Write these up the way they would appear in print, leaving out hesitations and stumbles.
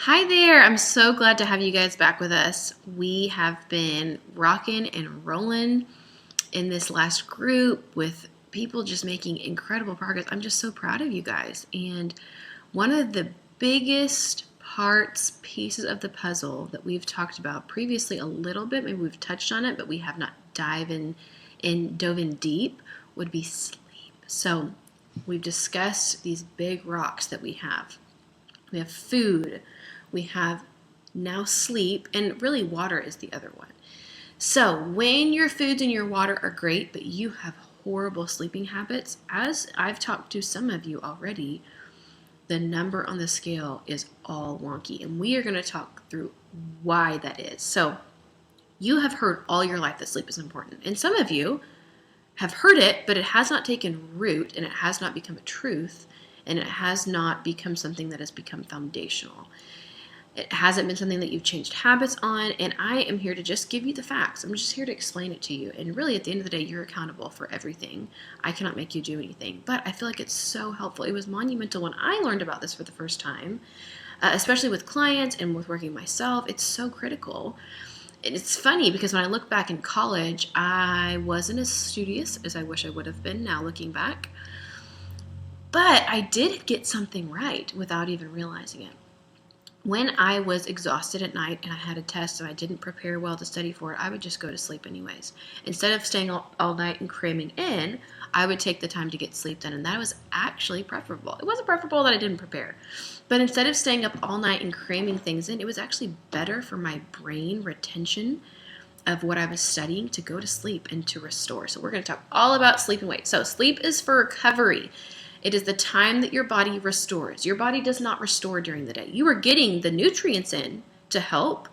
Hi there. I'm so glad to have you guys back with us. We have been rocking and rolling in this last group with people just making incredible progress. I'm just so proud of you guys. And one of the biggest pieces of the puzzle that we've talked about previously a little bit, maybe we've touched on it, but we have not dove in deep, would be sleep. So we've discussed these big rocks that we have. We have food, we have now sleep, and really water is the other one. So when your foods and your water are great, but you have horrible sleeping habits, as I've talked to some of you already, the number on the scale is all wonky. And we are going to talk through why that is. So you have heard all your life that sleep is important. And some of you have heard it, but it has not taken root and it has not become a truth. And it has not become something that has become foundational. It hasn't been something that you've changed habits on, and I am here to just give you the facts. I'm just here to explain it to you, and really at the end of the day, you're accountable for everything. I cannot make you do anything, but I feel like it's so helpful. It was monumental when I learned about this for the first time, especially with clients and with working myself. It's so critical. And it's funny because when I look back in college, I wasn't as studious as I wish I would have been now looking back. But I did get something right without even realizing it. When I was exhausted at night and I had a test and I didn't prepare well to study for it, I would just go to sleep anyways. Instead of staying all night and cramming in, I would take the time to get sleep done, and that was actually preferable. It wasn't preferable that I didn't prepare, but instead of staying up all night and cramming things in, it was actually better for my brain retention of what I was studying to go to sleep and to restore. So we're going to talk all about sleep and weight. So sleep is for recovery. It is the time that your body restores. Your body does not restore during the day. You are getting the nutrients in to help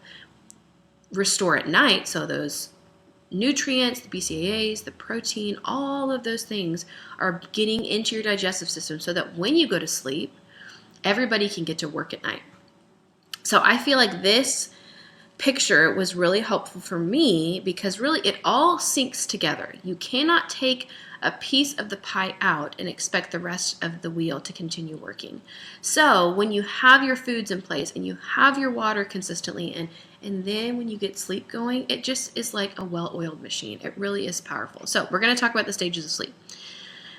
restore at night. So those nutrients, the BCAAs, the protein, all of those things are getting into your digestive system so that when you go to sleep, everybody can get to work at night. So I feel like this picture was really helpful for me because really it all syncs together. You cannot take a piece of the pie out and expect the rest of the wheel to continue working. So when you have your foods in place and you have your water consistently in, and then when you get sleep going, it just is like a well-oiled machine. It really is powerful. So we're going to talk about the stages of sleep.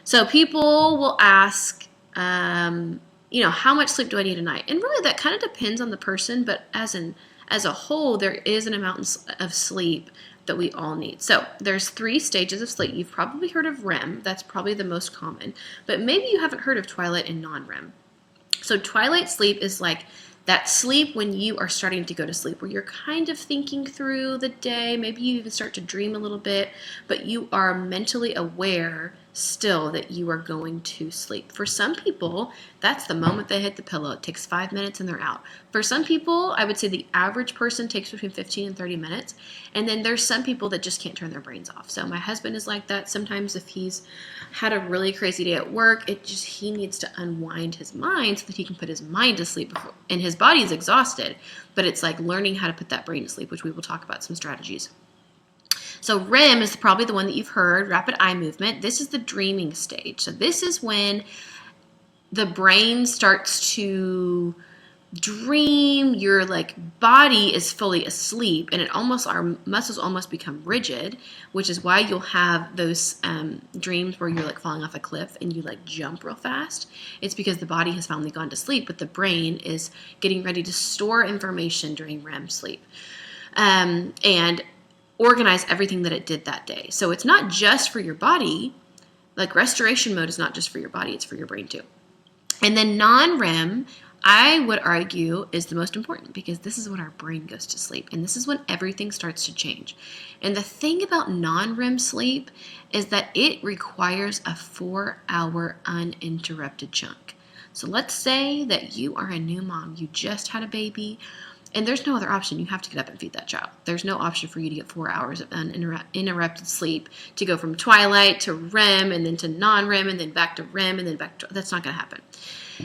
So people will ask, how much sleep do I need a night? And really that kind of depends on the person, but as a whole, there is an amount of sleep that we all need. So there's 3 stages of sleep. You've probably heard of REM. That's probably the most common. But maybe you haven't heard of twilight and non-REM. So twilight sleep is like that sleep when you are starting to go to sleep, where you're kind of thinking through the day. Maybe you even start to dream a little bit, but you are mentally aware still that you are going to sleep. For some people, that's the moment they hit the pillow. It takes 5 minutes and they're out. For some people, I would say the average person takes between 15 and 30 minutes. And then there's some people that just can't turn their brains off. So my husband is like that. Sometimes if he's had a really crazy day at work, he needs to unwind his mind so that he can put his mind to sleep and his body is exhausted. But it's like learning how to put that brain to sleep, which we will talk about some strategies. So REM is probably the one that you've heard, rapid eye movement. This is the dreaming stage. So this is when the brain starts to dream, your body is fully asleep, and our muscles almost become rigid, which is why you'll have those dreams where you're falling off a cliff and you jump real fast. It's because the body has finally gone to sleep, but the brain is getting ready to store information during REM sleep. And organize everything that it did that day. So it's not just for your body. Restoration mode is not just for your body, it's for your brain too. And then non-REM, I would argue, is the most important because this is when our brain goes to sleep and this is when everything starts to change. And the thing about non-REM sleep is that it requires a 4-hour uninterrupted chunk. So let's say that you are a new mom, you just had a baby, and there's no other option. You have to get up and feed that child. There's no option for you to get 4 hours of uninterrupted sleep to go from twilight to REM and then to non-REM and then back to REM and then back to... That's not going to happen.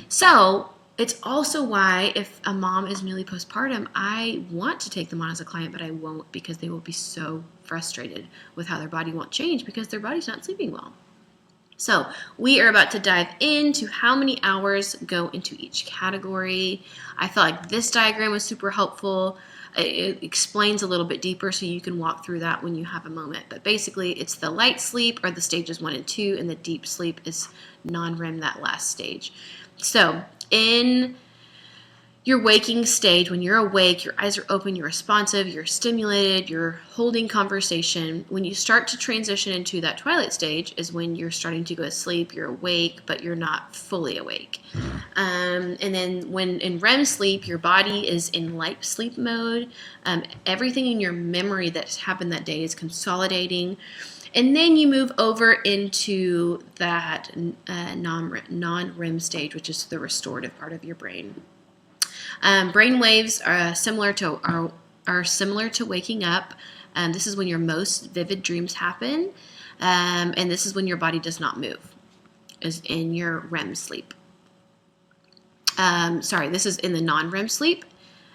So it's also why if a mom is newly postpartum, I want to take them on as a client, but I won't because they will be so frustrated with how their body won't change because their body's not sleeping well. So we are about to dive into how many hours go into each category. I felt like this diagram was super helpful. It explains a little bit deeper, so you can walk through that when you have a moment. But basically, it's the light sleep are the stages 1 and 2, and the deep sleep is non-REM, that last stage. So in your waking stage, when you're awake, your eyes are open, you're responsive, you're stimulated, you're holding conversation. When you start to transition into that twilight stage is when you're starting to go to sleep, you're awake, but you're not fully awake. And then when in REM sleep, your body is in light sleep mode. Everything in your memory that's happened that day is consolidating. And then you move over into that non-REM stage, which is the restorative part of your brain. Brain waves are similar to waking up. This is when your most vivid dreams happen, and this is when your body does not move, is in your REM sleep. This is in the non-REM sleep.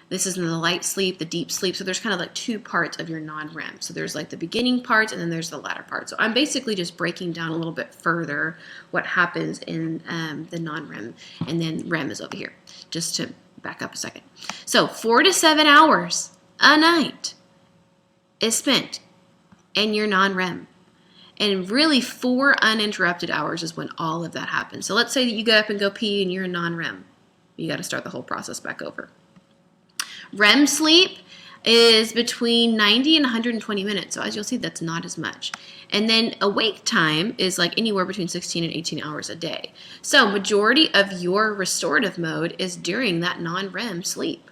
This is in the light sleep, the deep sleep. So there's kind of like two parts of your non-REM. So there's like the beginning part, and then there's the latter part. So I'm basically just breaking down a little bit further what happens in the non-REM, and then REM is over here, just to back up a second. So 4 to 7 hours a night is spent in your non-REM. And really 4 uninterrupted hours is when all of that happens. So let's say that you get up and go pee and you're in non-REM. You got to start the whole process back over. REM sleep is between 90 and 120 minutes. So as you'll see, that's not as much. And then awake time is like anywhere between 16 and 18 hours a day. So majority of your restorative mode is during that non-REM sleep.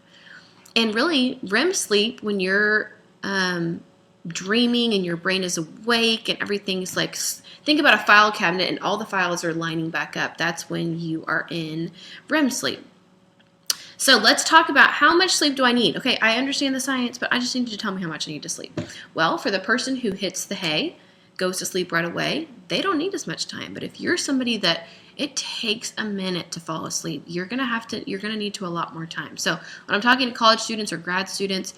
And really, REM sleep, when you're dreaming and your brain is awake and everything's like, think about a file cabinet and all the files are lining back up. That's when you are in REM sleep. So let's talk about how much sleep do I need? Okay, I understand the science, but I just need you to tell me how much I need to sleep. Well, for the person who hits the hay, goes to sleep right away, they don't need as much time. But if you're somebody that it takes a minute to fall asleep, you're gonna need to a lot more time. So when I'm talking to college students or grad students,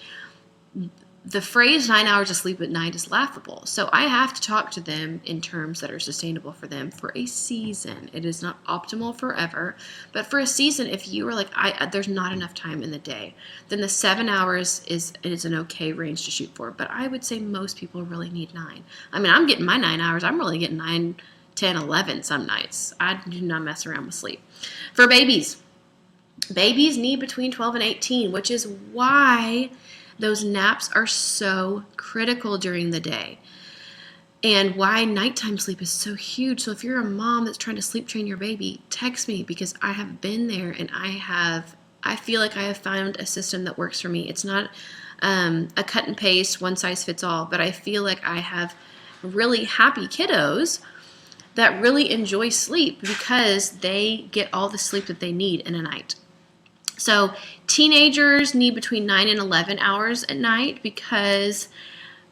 the phrase 9 hours of sleep at night is laughable. So I have to talk to them in terms that are sustainable for them for a season. It is not optimal forever, but for a season, if you were like, there's not enough time in the day, then the 7 hours is an okay range to shoot for. But I would say most people really need 9. I mean, I'm getting my 9 hours. I'm really getting 9, 10, 11 some nights. I do not mess around with sleep. For babies need between 12 and 18, which is why those naps are so critical during the day and why nighttime sleep is so huge. So if you're a mom that's trying to sleep train your baby, text me, because I have been there and I feel like I have found a system that works for me. It's not a cut and paste, one size fits all, but I feel like I have really happy kiddos that really enjoy sleep because they get all the sleep that they need in a night. So teenagers need between 9 and 11 hours at night because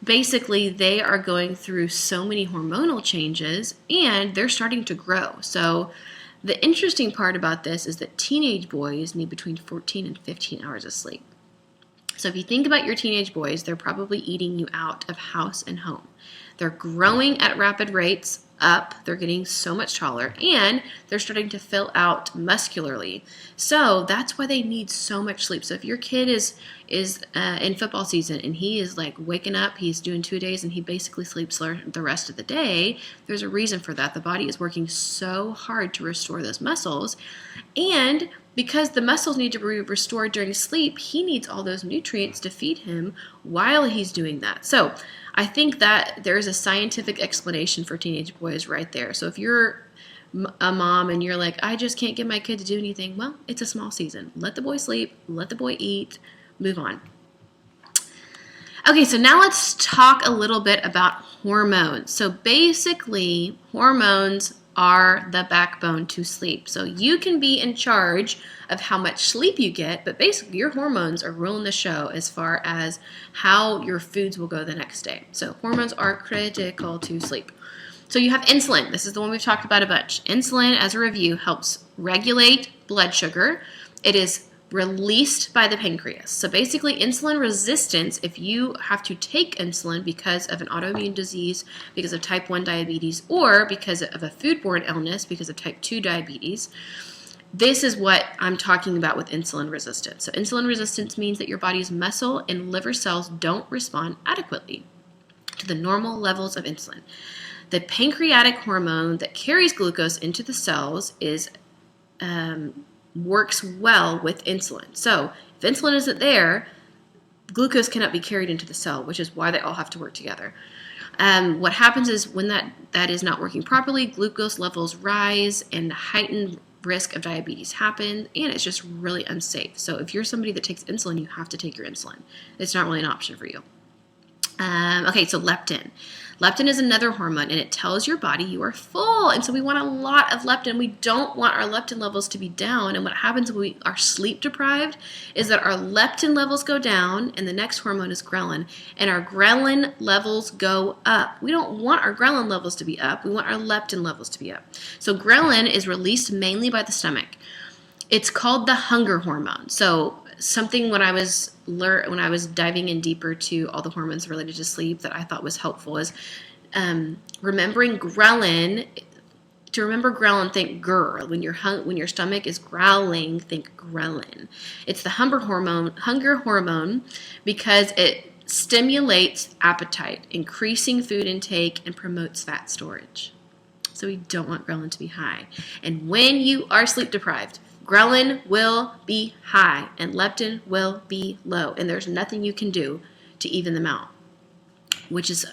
basically they are going through so many hormonal changes and they're starting to grow. So the interesting part about this is that teenage boys need between 14 and 15 hours of sleep. So if you think about your teenage boys, they're probably eating you out of house and home. They're growing at rapid rates up, they're getting so much taller, and they're starting to fill out muscularly. So that's why they need so much sleep. So if your kid is in football season and he is like waking up, he's doing 2 days and he basically sleeps the rest of the day, there's a reason for that. The body is working so hard to restore those muscles, and because the muscles need to be restored during sleep, he needs all those nutrients to feed him while he's doing that. So I think that there's a scientific explanation for teenage boys right there. So if you're a mom and you're like, I just can't get my kid to do anything, well, it's a small season. Let the boy sleep, let the boy eat, move on. Okay, so now let's talk a little bit about hormones. So basically, hormones are the backbone to sleep. So you can be in charge of how much sleep you get, but basically your hormones are ruling the show as far as how your foods will go the next day. So hormones are critical to sleep. So you have insulin. This is the one we've talked about a bunch. Insulin, as a review, helps regulate blood sugar. It is released by the pancreas. So basically, insulin resistance, if you have to take insulin because of an autoimmune disease, because of type 1 diabetes, or because of a foodborne illness, because of type 2 diabetes, this is what I'm talking about with insulin resistance. So insulin resistance means that your body's muscle and liver cells don't respond adequately to the normal levels of insulin. The pancreatic hormone that carries glucose into the cells works well with insulin. So if insulin isn't there, glucose cannot be carried into the cell, which is why they all have to work together. What happens is when that is not working properly, glucose levels rise and heightened risk of diabetes happen, and it's just really unsafe. So if you're somebody that takes insulin, you have to take your insulin. It's not really an option for you. Okay, so leptin. Leptin is another hormone, and it tells your body you are full. And so we want a lot of leptin. We don't want our leptin levels to be down. And what happens when we are sleep deprived is that our leptin levels go down, and the next hormone is ghrelin, and our ghrelin levels go up. We don't want our ghrelin levels to be up. We want our leptin levels to be up. So ghrelin is released mainly by the stomach. It's called the hunger hormone. So something when I was diving in deeper to all the hormones related to sleep that I thought was helpful is remembering ghrelin. To remember ghrelin, think grr. When your stomach is growling, think ghrelin. It's the hunger hormone because it stimulates appetite, increasing food intake, and promotes fat storage. So we don't want ghrelin to be high. And when you are sleep deprived, ghrelin will be high and leptin will be low, and there's nothing you can do to even them out, which is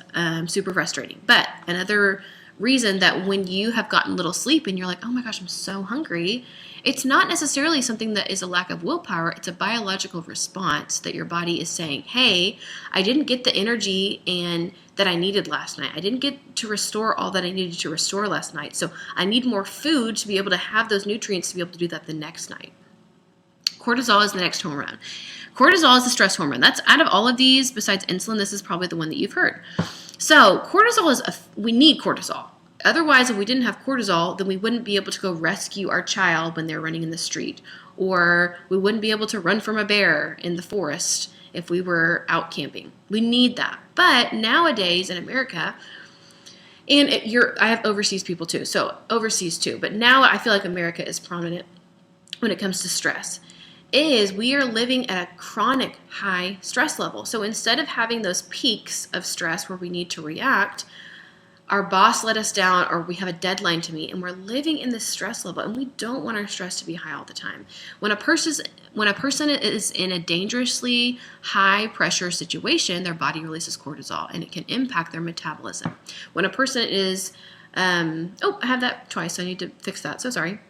super frustrating. But another reason that when you have gotten little sleep and you're like, oh my gosh, I'm so hungry, it's not necessarily something that is a lack of willpower. It's a biological response that your body is saying, hey, I didn't get the energy and that I needed last night. I didn't get to restore all that I needed to restore last night. So I need more food to be able to have those nutrients to be able to do that the next night. Cortisol is the next hormone. Cortisol is the stress hormone. That's out of all of these, besides insulin, this is probably the one that you've heard. So cortisol we need cortisol. Otherwise, if we didn't have cortisol, then we wouldn't be able to go rescue our child when they're running in the street, or we wouldn't be able to run from a bear in the forest if we were out camping. We need that. But nowadays in America, and I have overseas people too, so overseas too, but now I feel like America is prominent when it comes to stress, is we are living at a chronic high stress level. So instead of having those peaks of stress where we need to react, our boss let us down, or we have a deadline to meet, and we're living in this stress level, and we don't want our stress to be high all the time. When a person is in a dangerously high pressure situation, their body releases cortisol, and it can impact their metabolism. When a person is, I have that twice, so I need to fix that, so sorry.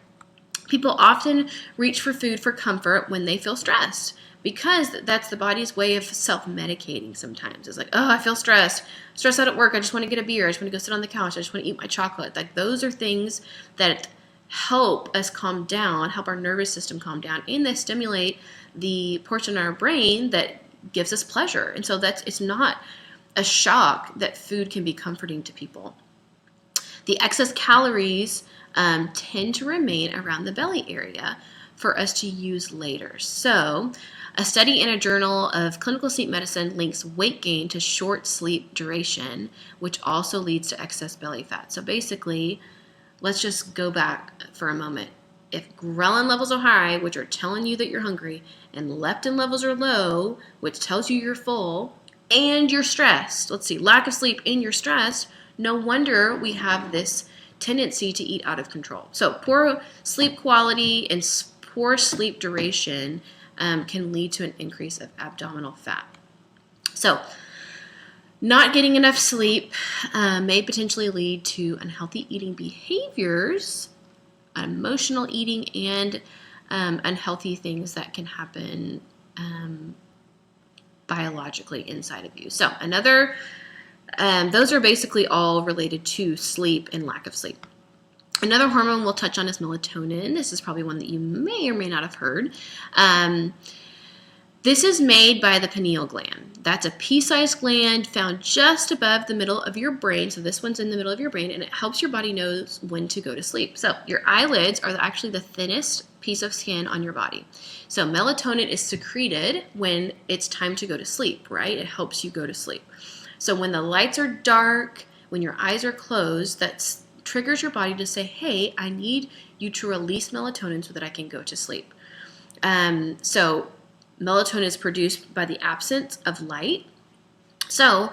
People often reach for food for comfort when they feel stressed, because that's the body's way of self-medicating sometimes. It's like, oh, I feel stressed out at work, I just want to get a beer, I just want to go sit on the couch, I just want to eat my chocolate. Like, those are things that help us calm down, help our nervous system calm down, and they stimulate the portion of our brain that gives us pleasure. And so it's not a shock that food can be comforting to people. The excess calories tend to remain around the belly area for us to use later. So a study in a journal of clinical sleep medicine links weight gain to short sleep duration, which also leads to excess belly fat. So basically, let's just go back for a moment. If ghrelin levels are high, which are telling you that you're hungry, and leptin levels are low, which tells you you're full, and you're stressed, lack of sleep and you're stressed, no wonder we have this tendency to eat out of control. So poor sleep quality and poor sleep duration can lead to an increase of abdominal fat. So not getting enough sleep may potentially lead to unhealthy eating behaviors, emotional eating, and unhealthy things that can happen biologically inside of you. So those are basically all related to sleep and lack of sleep. Another hormone we'll touch on is melatonin. This is probably one that you may or may not have heard. This is made by the pineal gland. That's a pea-sized gland found just above the middle of your brain. So this one's in the middle of your brain, and it helps your body know when to go to sleep. So your eyelids are actually the thinnest piece of skin on your body. So melatonin is secreted when it's time to go to sleep, right? It helps you go to sleep. So when the lights are dark, when your eyes are closed, that triggers your body to say, hey, I need you to release melatonin so that I can go to sleep. So melatonin is produced by the absence of light. So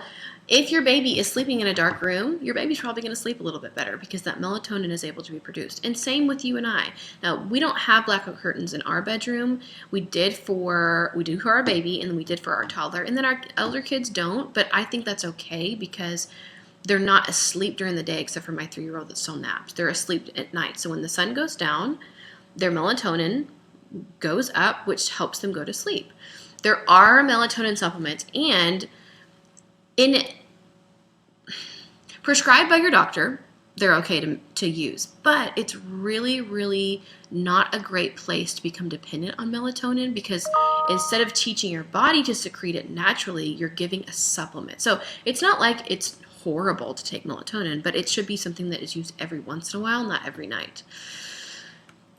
if your baby is sleeping in a dark room, your baby's probably going to sleep a little bit better because that melatonin is able to be produced. And same with you and I. Now, we don't have blackout curtains in our bedroom. We do for our baby, and then we did for our toddler. And then our elder kids don't, but I think that's okay because they're not asleep during the day except for my 3-year-old that still naps. They're asleep at night. So when the sun goes down, their melatonin goes up, which helps them go to sleep. There are melatonin supplements, and prescribed by your doctor, they're okay to use. But it's really, really not a great place to become dependent on melatonin because instead of teaching your body to secrete it naturally, you're giving a supplement. So it's not like it's horrible to take melatonin, but it should be something that is used every once in a while, not every night.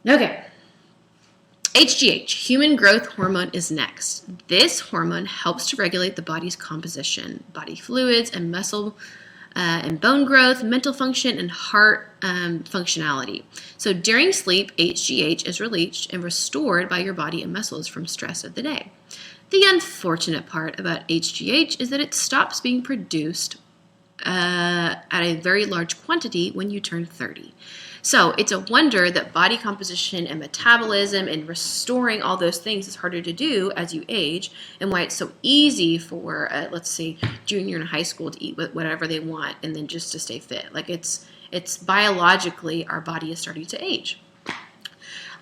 Okay. HGH, human growth hormone, is next. This hormone helps to regulate the body's composition, body fluids, and muscle and bone growth, mental function, and heart functionality. So during sleep, HGH is released and restored by your body and muscles from stress of the day. The unfortunate part about HGH is that it stops being produced at a very large quantity when you turn 30. So it's a wonder that body composition and metabolism and restoring all those things is harder to do as you age, and why it's so easy for, let's say, junior in high school to eat whatever they want and then just to stay fit. Like it's biologically our body is starting to age.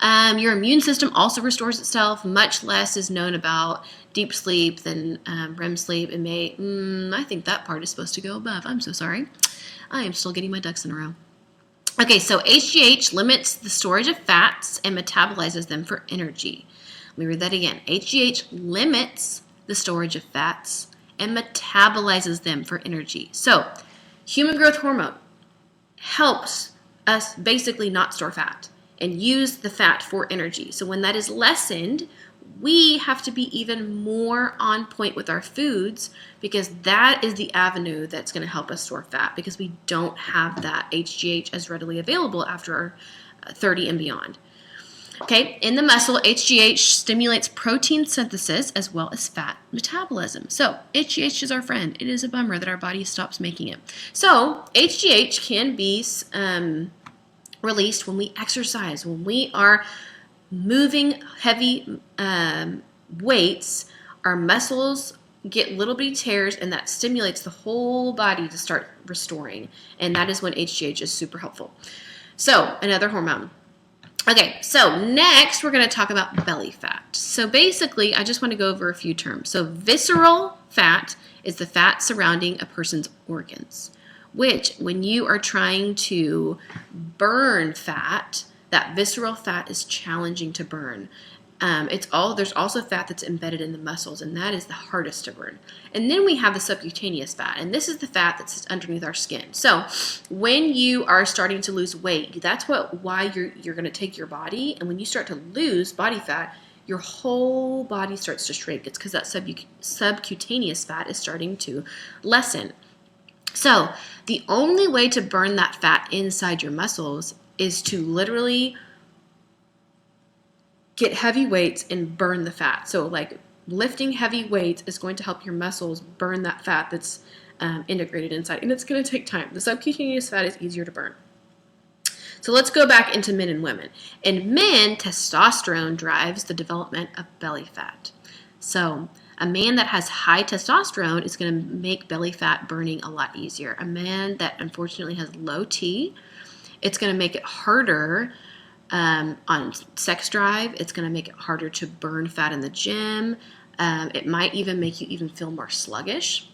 Your immune system also restores itself. Much less is known about deep sleep than REM sleep. I think that part is supposed to go above. I'm so sorry. I am still getting my ducks in a row. Okay, so HGH limits the storage of fats and metabolizes them for energy. Let me read that again. HGH limits the storage of fats and metabolizes them for energy. So, human growth hormone helps us basically not store fat and use the fat for energy. So when that is lessened, we have to be even more on point with our foods because that is the avenue that's going to help us store fat because we don't have that HGH as readily available after 30 and beyond. Okay, in the muscle, HGH stimulates protein synthesis as well as fat metabolism. So HGH is our friend. It is a bummer that our body stops making it. So HGH can be released when we exercise, when we are moving heavy weights. Our muscles get little bitty tears, and that stimulates the whole body to start restoring. And that is when HGH is super helpful. So another hormone. Okay, so next we're going to talk about belly fat. So basically, I just want to go over a few terms. So visceral fat is the fat surrounding a person's organs, which when you are trying to burn fat, that visceral fat is challenging to burn. There's also fat that's embedded in the muscles, and that is the hardest to burn. And then we have the subcutaneous fat, and this is the fat that's underneath our skin. So when you are starting to lose weight, that's why you're going to take your body, and when you start to lose body fat, your whole body starts to shrink. It's because that subcutaneous fat is starting to lessen. So the only way to burn that fat inside your muscles is to literally get heavy weights and burn the fat. So like lifting heavy weights is going to help your muscles burn that fat that's integrated inside, and it's going to take time. The subcutaneous fat is easier to burn. So let's go back into men and women. In men, testosterone drives the development of belly fat. So a man that has high testosterone is going to make belly fat burning a lot easier. A man that unfortunately has low T, it's going to make it harder on sex drive. It's going to make it harder to burn fat in the gym. It might even make you even feel more sluggish.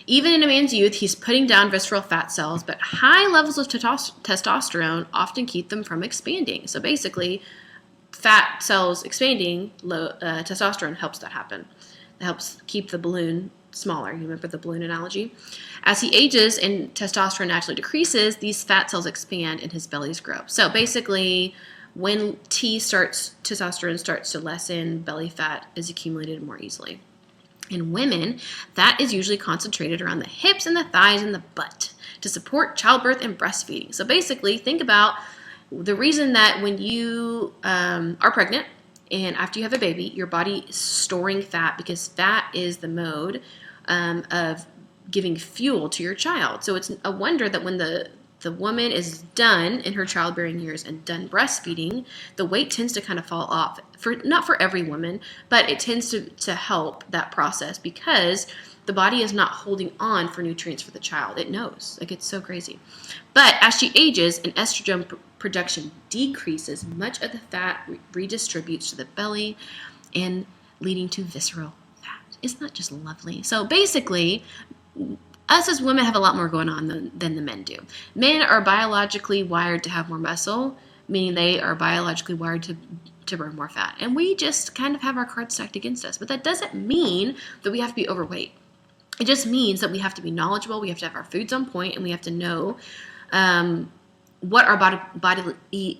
Even in a man's youth, he's putting down visceral fat cells, but high levels of testosterone often keep them from expanding. So basically, fat cells expanding, testosterone helps that happen. It helps keep the balloon smaller. You remember the balloon analogy? As he ages and testosterone naturally decreases, these fat cells expand and his bellies grow. So basically, when testosterone starts to lessen, belly fat is accumulated more easily. In women, that is usually concentrated around the hips and the thighs and the butt to support childbirth and breastfeeding. So basically, think about the reason that when you are pregnant and after you have a baby, your body is storing fat because fat is the mode of giving fuel to your child. So it's a wonder that when the woman is done in her childbearing years and done breastfeeding, the weight tends to kind of fall off. Not for every woman, but it tends to help that process because the body is not holding on for nutrients for the child. It knows. Like, it's so crazy. But as she ages and estrogen production decreases, much of the fat redistributes to the belly and leading to visceral fat. Isn't that just lovely? So basically, us as women have a lot more going on than the men do. Men are biologically wired to have more muscle, meaning they are biologically wired to burn more fat. And we just kind of have our cards stacked against us. But that doesn't mean that we have to be overweight. It just means that we have to be knowledgeable, we have to have our foods on point, and we have to know what our body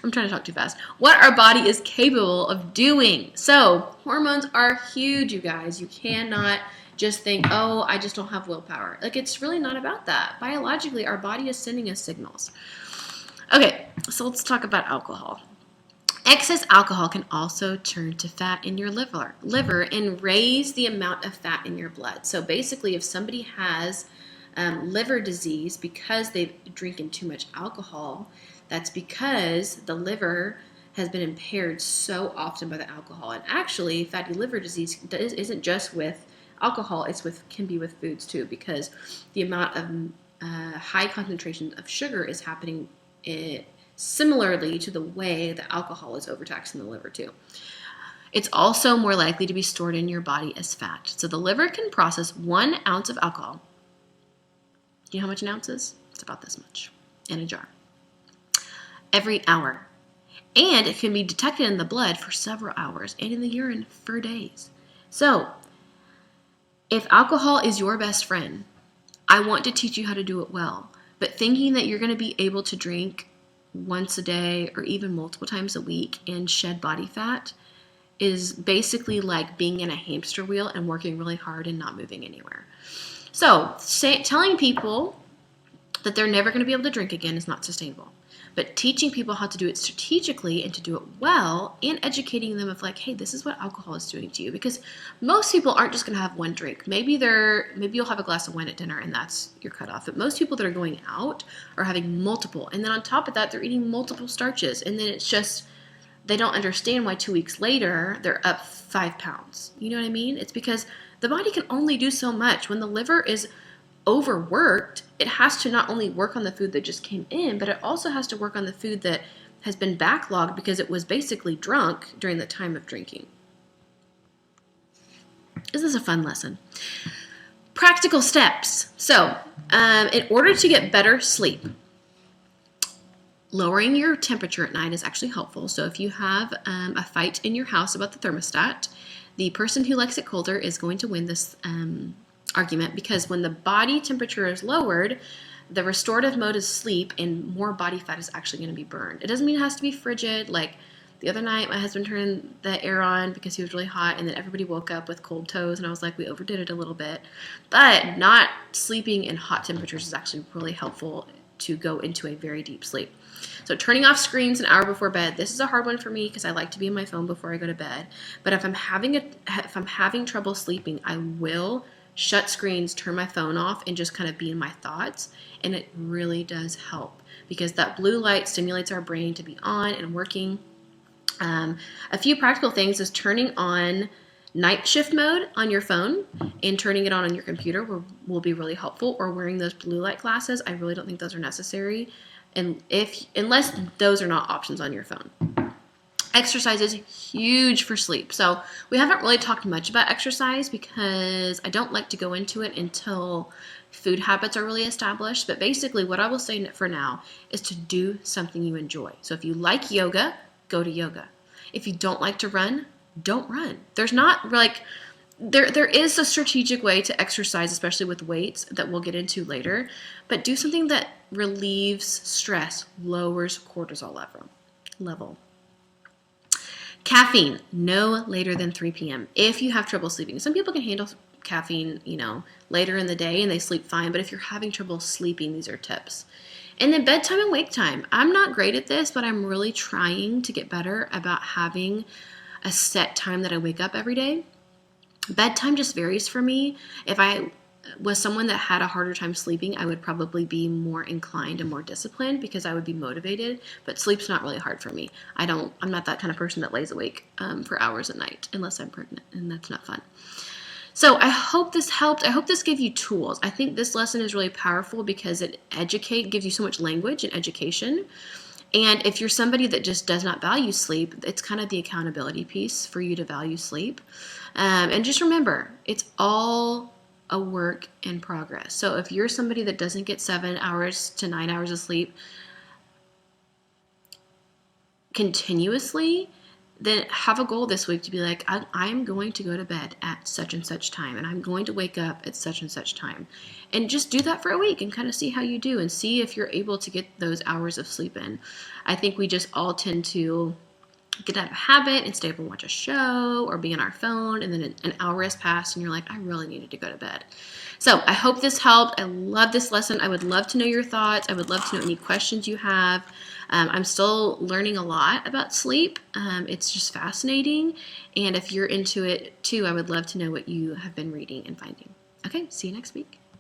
I'm trying to talk too fast. What our body is capable of doing. So hormones are huge, you guys. You cannot just think, oh, I just don't have willpower. Like, it's really not about that. Biologically, our body is sending us signals. Okay, so let's talk about alcohol. Excess alcohol can also turn to fat in your liver and raise the amount of fat in your blood. So basically, if somebody has liver disease because they've drinking too much alcohol, that's because the liver has been impaired so often by the alcohol. And actually, fatty liver disease isn't just with alcohol, can be with foods too, because the amount of high concentration of sugar is happening similarly to the way that alcohol is overtaxing the liver too. It's also more likely to be stored in your body as fat. So the liver can process 1 ounce of alcohol. Do you know how much an ounce is? It's about this much in a jar. Every hour. And it can be detected in the blood for several hours and in the urine for days. So if alcohol is your best friend, I want to teach you how to do it well. But thinking that you're going to be able to drink once a day or even multiple times a week and shed body fat is basically like being in a hamster wheel and working really hard and not moving anywhere. So telling people that they're never going to be able to drink again is not sustainable. But teaching people how to do it strategically and to do it well and educating them of like, hey, this is what alcohol is doing to you. Because most people aren't just going to have one drink. Maybe you'll have a glass of wine at dinner and that's your cutoff. But most people that are going out are having multiple. And then on top of that, they're eating multiple starches. And then it's just, they don't understand why 2 weeks later they're up 5 pounds. You know what I mean? It's because the body can only do so much. When the liver is overworked, it has to not only work on the food that just came in, but it also has to work on the food that has been backlogged because it was basically drunk during the time of drinking. Is this a fun lesson? Practical steps. So, in order to get better sleep, lowering your temperature at night is actually helpful. So if you have a fight in your house about the thermostat, the person who likes it colder is going to win this argument, because when the body temperature is lowered, the restorative mode is sleep and more body fat is actually going to be burned. It doesn't mean it has to be frigid. Like the other night, my husband turned the air on because he was really hot, and then everybody woke up with cold toes, and I was like, we overdid it a little bit. But not sleeping in hot temperatures is actually really helpful to go into a very deep sleep. So turning off screens an hour before bed. This is a hard one for me because I like to be on my phone before I go to bed. But if I'm having trouble sleeping, I will shut screens, turn my phone off, and just kind of be in my thoughts. And it really does help because that blue light stimulates our brain to be on and working. A few practical things is turning on night shift mode on your phone and turning it on your computer will be really helpful, or wearing those blue light glasses. I really don't think those are necessary, and unless those are not options on your phone. Exercise is huge for sleep. So we haven't really talked much about exercise because I don't like to go into it until food habits are really established. But basically what I will say for now is to do something you enjoy. So if you like yoga, go to yoga. If you don't like to run, don't run. There's not like, there is a strategic way to exercise, especially with weights, that we'll get into later, but do something that relieves stress, lowers cortisol level. Caffeine, no later than 3 p.m. if you have trouble sleeping. Some people can handle caffeine, later in the day and they sleep fine, but if you're having trouble sleeping, these are tips. And then bedtime and wake time. I'm not great at this, but I'm really trying to get better about having a set time that I wake up every day. Bedtime just varies for me. If I was someone that had a harder time sleeping, I would probably be more inclined and more disciplined because I would be motivated, but sleep's not really hard for me. I'm not that kind of person that lays awake for hours at night unless I'm pregnant, and that's not fun. So I hope this helped. I hope this gave you tools. I think this lesson is really powerful because it gives you so much language and education. And if you're somebody that just does not value sleep, it's kind of the accountability piece for you to value sleep. And just remember, it's all a work in progress. So if you're somebody that doesn't get 7 hours to 9 hours of sleep continuously, then have a goal this week to be like, I'm going to go to bed at such and such time, and I'm going to wake up at such and such time. And just do that for a week and kind of see how you do and see if you're able to get those hours of sleep in. I think we just all tend to get out of a habit and stay up and watch a show or be on our phone, and then an hour has passed and you're like, I really needed to go to bed. So I hope this helped. I love this lesson. I would love to know your thoughts. I would love to know any questions you have. I'm still learning a lot about sleep. It's just fascinating. And if you're into it too, I would love to know what you have been reading and finding. Okay, see you next week.